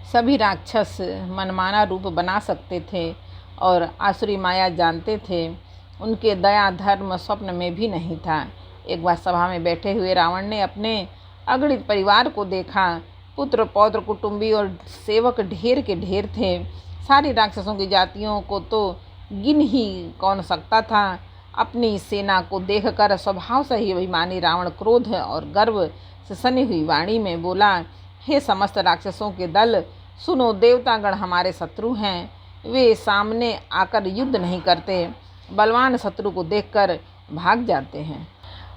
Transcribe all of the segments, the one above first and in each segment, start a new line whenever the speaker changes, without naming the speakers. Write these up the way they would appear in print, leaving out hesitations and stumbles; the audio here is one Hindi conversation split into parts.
सभी राक्षस मनमाना रूप बना सकते थे और आसुरी माया जानते थे। उनके दया धर्म स्वप्न में भी नहीं था। एक बार सभा में बैठे हुए रावण ने अपने अगणित परिवार को देखा। पुत्र पौत्र कुटुंबी और सेवक ढेर के ढेर थे। सारी राक्षसों की जातियों को तो गिन ही कौन सकता था। अपनी सेना को देखकर स्वभाव से ही अभिमानी रावण क्रोध और गर्व से सनी हुई वाणी में बोला, हे समस्त राक्षसों के दल, सुनो, देवतागण हमारे शत्रु हैं। वे सामने आकर युद्ध नहीं करते, बलवान शत्रु को देखकर भाग जाते हैं।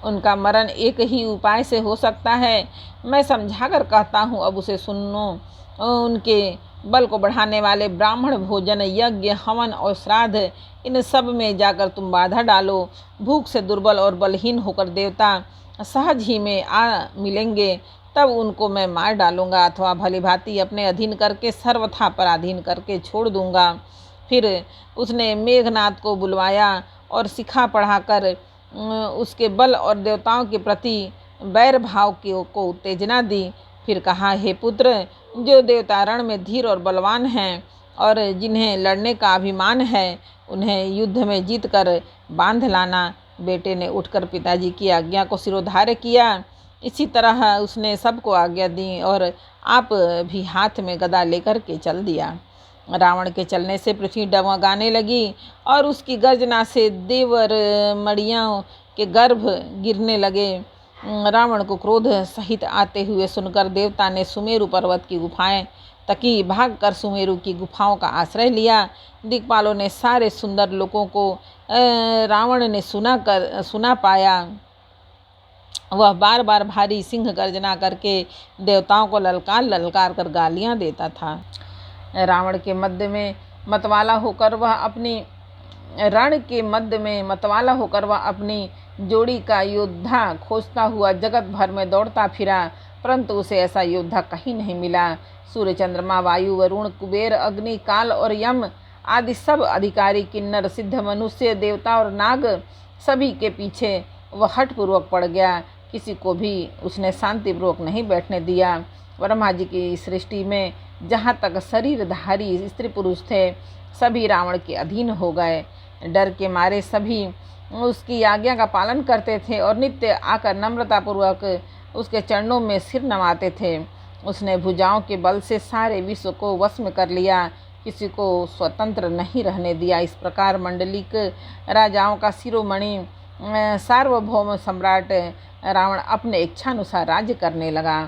उनका मरण एक ही उपाय से हो सकता है। मैं समझाकर कहता हूँ, अब उसे सुनो। उनके बल को बढ़ाने वाले ब्राह्मण, भोजन, यज्ञ, हवन और श्राद्ध, इन सब में जाकर तुम बाधा डालो। भूख से दुर्बल और बलहीन होकर देवता सहज ही में आ मिलेंगे, तब उनको मैं मार डालूंगा अथवा भली भांति अपने अधीन करके सर्वथा पराधीन करके छोड़ दूंगा। फिर उसने मेघनाथ को बुलवाया और शिखा पढ़ाकर उसके बल और देवताओं के प्रति बैर भाव को उत्तेजना दी। फिर कहा, हे पुत्र, जो देवता रण में धीर और बलवान हैं और जिन्हें लड़ने का अभिमान है, उन्हें युद्ध में जीत कर बांध लाना। बेटे ने उठकर पिताजी की आज्ञा को सिरोधार्य किया। इसी तरह उसने सबको आज्ञा दी और आप भी हाथ में गदा लेकर के चल दिया। रावण के चलने से पृथ्वी डगमगाने लगी और उसकी गर्जना से देवर मड़ियों के गर्भ गिरने लगे। रावण को क्रोध सहित आते हुए सुनकर देवता ने सुमेरु पर्वत की गुफाएं तकी भागकर सुमेरु की गुफाओं का आश्रय लिया। दिक्पालों ने सारे सुंदर लोगों को रावण ने सुना पाया। वह बार बार भारी सिंह गर्जना करके देवताओं को ललकार ललकार कर गालियां देता था। रावण के मध्य में मतवाला होकर वह अपनी जोड़ी का योद्धा खोजता हुआ जगत भर में दौड़ता फिरा, परंतु उसे ऐसा योद्धा कहीं नहीं मिला। सूर्य, चंद्रमा, वायु, वरुण, कुबेर, अग्नि, काल और यम आदि सब अधिकारी, किन्नर, सिद्ध, मनुष्य, देवता और नाग, सभी के पीछे वह हठपूर्वक पड़ गया। किसी को भी उसने शांतिपूर्वक नहीं बैठने दिया। ब्रह्मा जी की सृष्टि में जहाँ तक शरीरधारी स्त्री पुरुष थे, सभी रावण के अधीन हो गए। डर के मारे सभी उसकी आज्ञा का पालन करते थे और नित्य आकर नम्रतापूर्वक उसके चरणों में सिर नवाते थे। उसने भुजाओं के बल से सारे विश्व को वश में कर लिया, किसी को स्वतंत्र नहीं रहने दिया। इस प्रकार मंडलिक राजाओं का शिरोमणि सार्वभौम सम्राट रावण अपने इच्छानुसार राज्य करने लगा।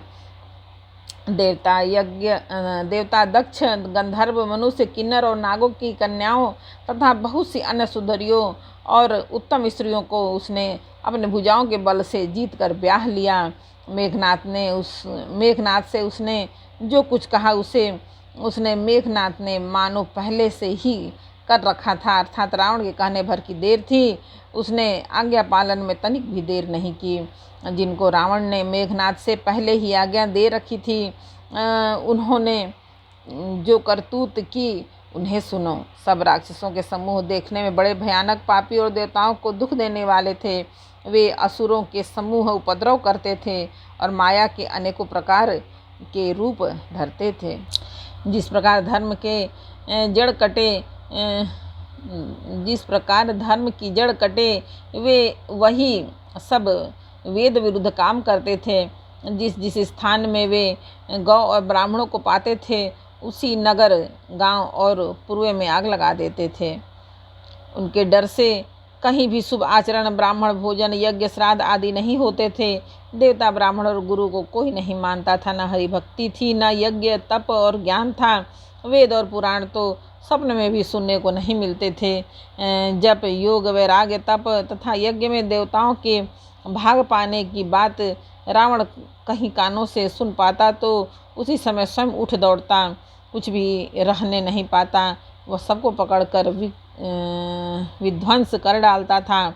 देवता दक्ष, गंधर्व, मनुष्य, किन्नर और नागों की कन्याओं तथा बहुत सी अन्य सुंदरियों और उत्तम स्त्रियों को उसने अपने भुजाओं के बल से जीत कर ब्याह लिया। मेघनाथ से उसने जो कुछ कहा उसने मेघनाथ ने मानो पहले से ही कर रखा था, अर्थात रावण के कहने भर की देर थी। उसने आज्ञा पालन में तनिक भी देर नहीं की। जिनको रावण ने मेघनाथ से पहले ही आज्ञा दे रखी थी, उन्होंने जो करतूत की, उन्हें सुनो। सब राक्षसों के समूह देखने में बड़े भयानक, पापी और देवताओं को दुख देने वाले थे। वे असुरों के समूह उपद्रव करते थे और माया के अनेकों प्रकार के रूप धरते थे। जिस प्रकार धर्म की जड़ कटे, वे वही सब वेद विरुद्ध काम करते थे। जिस स्थान में वे गौ और ब्राह्मणों को पाते थे, उसी नगर, गांव और पूर्व में आग लगा देते थे। उनके डर से कहीं भी शुभ आचरण, ब्राह्मण भोजन, यज्ञ, श्राद्ध आदि नहीं होते थे। देवता, ब्राह्मण और गुरु को कोई नहीं मानता था। न हरि भक्ति थी, न यज्ञ, तप और ज्ञान था। वेद और पुराण तो स्वप्न में भी सुनने को नहीं मिलते थे। जप, योग, वैराग्य, तप तथा यज्ञ में देवताओं के भाग पाने की बात रावण कहीं कानों से सुन पाता तो उसी समय स्वयं उठ दौड़ता, कुछ भी रहने नहीं पाता। वह सबको पकड़कर विध्वंस कर डालता था।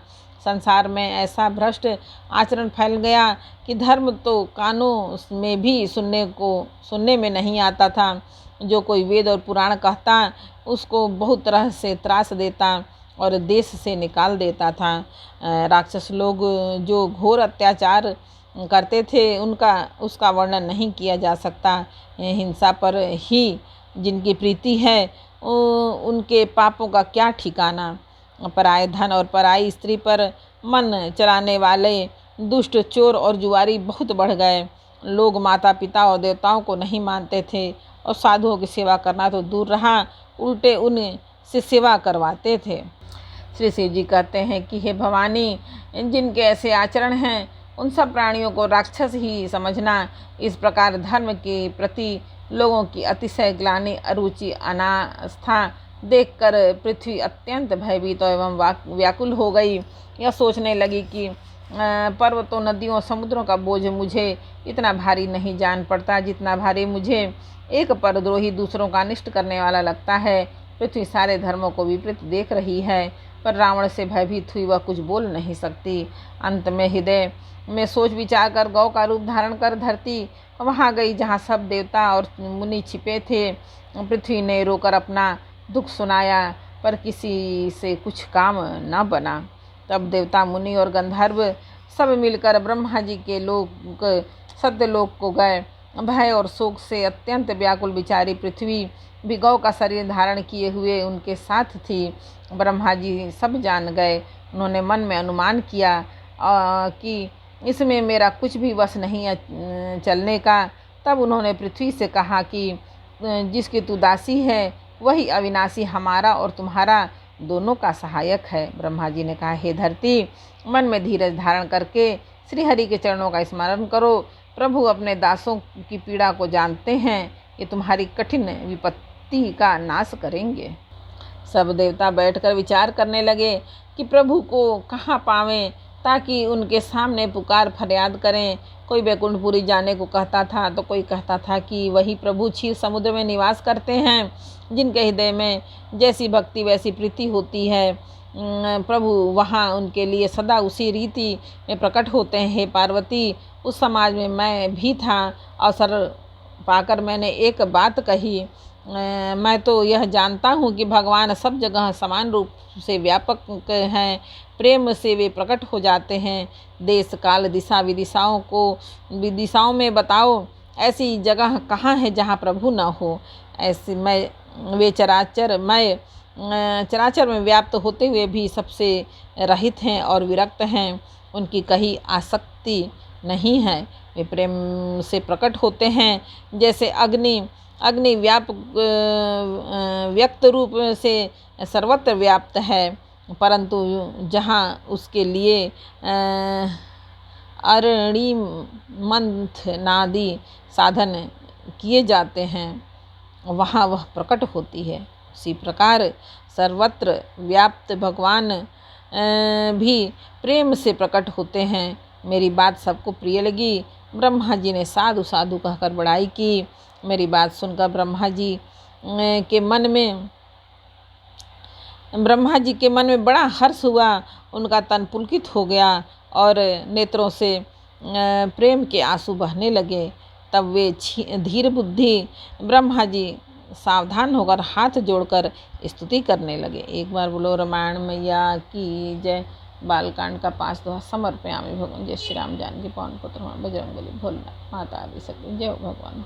संसार में ऐसा भ्रष्ट आचरण फैल गया कि धर्म तो कानों में भी सुनने में नहीं आता था। जो कोई वेद और पुराण कहता, उसको बहुत तरह से त्रास देता और देश से निकाल देता था। राक्षस लोग जो घोर अत्याचार करते थे उनका उसका वर्णन नहीं किया जा सकता। हिंसा पर ही जिनकी प्रीति है उनके पापों का क्या ठिकाना। पराये धन और पराई स्त्री पर मन चलाने वाले दुष्ट चोर और जुआरी बहुत बढ़ गए। लोग माता पिता और देवताओं को नहीं मानते थे और साधुओं की सेवा करना तो दूर रहा, उल्टे उनसे सेवा करवाते थे। श्री शिव जी कहते हैं कि हे भवानी, जिनके ऐसे आचरण हैं उन सब प्राणियों को राक्षस ही समझना। इस प्रकार धर्म के प्रति लोगों की अतिशय ग्लानि, अरुचि, अनास्था देखकर पृथ्वी अत्यंत भयभीत एवं व्याकुल हो गई। यह सोचने लगी कि पर्वतों, नदियों, समुद्रों का बोझ मुझे इतना भारी नहीं जान पड़ता जितना भारी मुझे एक परद्रोही दूसरों का अनिष्ट करने वाला लगता है। पृथ्वी सारे धर्मों को विपरीत देख रही है, पर रावण से भयभीत हुई वह कुछ बोल नहीं सकती। अंत में हृदय में सोच विचार कर गौ का रूप धारण कर धरती वहाँ गई जहाँ सब देवता और मुनि छिपे थे। पृथ्वी ने रोकर अपना दुख सुनाया, पर किसी से कुछ काम न बना। तब देवता, मुनि और गंधर्व सब मिलकर ब्रह्मा जी के लोक सत्यलोक को गए। भय और शोक से अत्यंत व्याकुल बिचारी पृथ्वी भी गौ का शरीर धारण किए हुए उनके साथ थी। ब्रह्मा जी सब जान गए। उन्होंने मन में अनुमान किया कि इसमें मेरा कुछ भी वश नहीं है चलने का। तब उन्होंने पृथ्वी से कहा कि जिसकी तू दासी है वही अविनाशी हमारा और तुम्हारा दोनों का सहायक है। ब्रह्मा जी ने कहा, हे धरती, मन में धीरज धारण करके श्री हरि के चरणों का स्मरण करो। प्रभु अपने दासों की पीड़ा को जानते हैं, ये तुम्हारी कठिन विपत्ति का नाश करेंगे। सब देवता बैठकर विचार करने लगे कि प्रभु को कहाँ पावें ताकि उनके सामने पुकार फरियाद करें। कोई वैकुंठपुरी जाने को कहता था तो कोई कहता था कि वही प्रभु क्षीर समुद्र में निवास करते हैं। जिनके हृदय में जैसी भक्ति वैसी प्रीति होती है, प्रभु वहाँ उनके लिए सदा उसी रीति में प्रकट होते हैं। हे पार्वती, उस समाज में मैं भी था। अवसर पाकर मैंने एक बात कही, मैं तो यह जानता हूँ कि भगवान सब जगह समान रूप से व्यापक हैं। प्रेम से वे प्रकट हो जाते हैं। देश, काल, दिशा, विदिशाओं में बताओ ऐसी जगह कहाँ है जहाँ प्रभु न हो। ऐसे वे चराचर में व्याप्त होते हुए भी सबसे रहित हैं और विरक्त हैं। उनकी कहीं आसक्ति नहीं है। वे प्रेम से प्रकट होते हैं जैसे अग्नि व्यक्त रूप से सर्वत्र व्याप्त है, परंतु जहाँ उसके लिए अरणि मंथनादि साधन किए जाते हैं वहाँ वह प्रकट होती है। उसी प्रकार सर्वत्र व्याप्त भगवान भी प्रेम से प्रकट होते हैं। मेरी बात सबको प्रिय लगी। ब्रह्मा जी ने साधु साधु कहकर बड़ाई की। मेरी बात सुनकर ब्रह्मा जी के मन में बड़ा हर्ष हुआ। उनका तन पुलकित हो गया और नेत्रों से प्रेम के आंसू बहने लगे। तब वे धीर बुद्धि ब्रह्मा जी सावधान होकर हाथ जोड़कर स्तुति करने लगे। एक बार बोलो रामायण मैया की जय। बालकांड का 5 दोहा समर्पयामि भगवान। जय श्री राम जानकी पवन पुत्र बजरंगबली भोलेनाथ माता आदि शक्ति। जय हो भगवान।